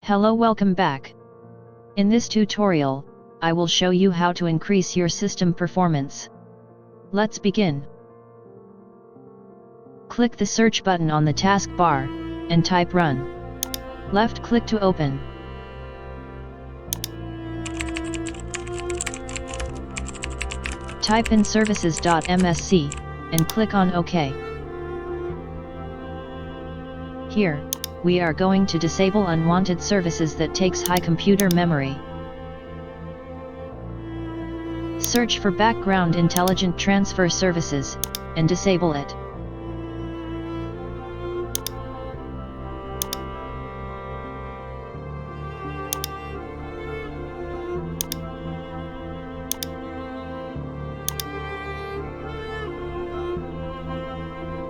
Hello, welcome back. In this tutorial, I will show you how to increase your system performance. Let's begin. Click the search button on the taskbar, and type run. Left click to open. Type in services.msc, and click on OK. Here, we are going to disable unwanted services that takes high computer memory. Search for background intelligent transfer services, and disable it.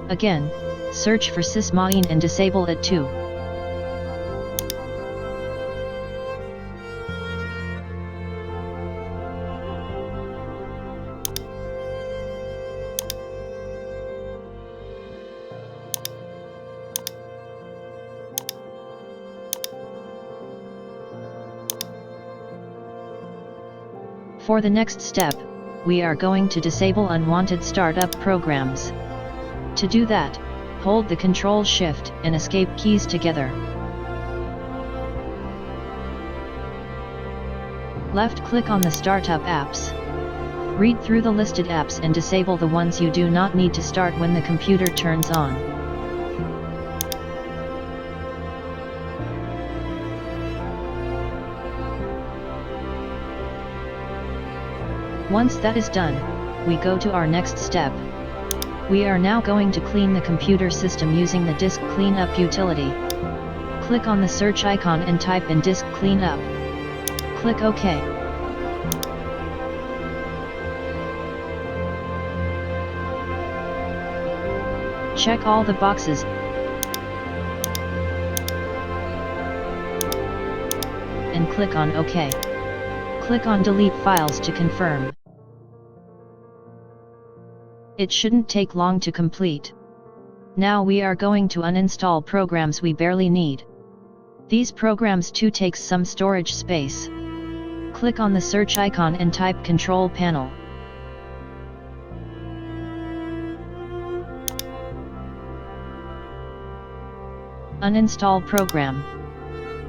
Again, search for sysmine and disable it too. For the next step, we are going to disable unwanted startup programs. To do that, hold the Ctrl Shift and Escape keys together. Left-click on the Startup apps. Read through the listed apps and disable the ones you do not need to start when the computer turns on. Once that is done, we go to our next step. We are now going to clean the computer system using the Disk Cleanup utility. Click on the search icon and type in Disk Cleanup. Click OK. Check all the boxes. And click on OK. Click on Delete Files to confirm. It shouldn't take long to complete. Now we are going to uninstall programs we barely need. These programs too takes some storage space. Click on the search icon and type Control Panel. Uninstall program.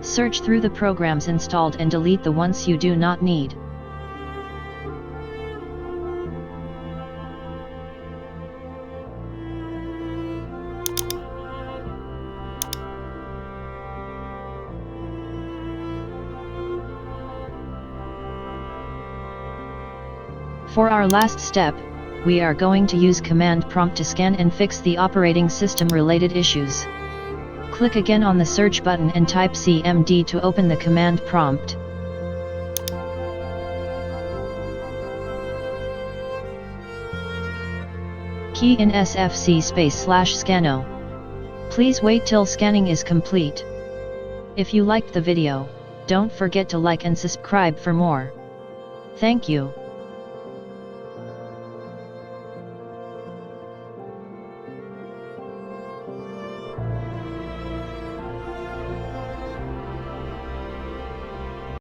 Search through the programs installed and delete the ones you do not need. For our last step, we are going to use command prompt to scan and fix the operating system related issues. Click again on the search button and type CMD to open the command prompt. Key in SFC /scano. Please wait till scanning is complete. If you liked the video, don't forget to like and subscribe for more. Thank you.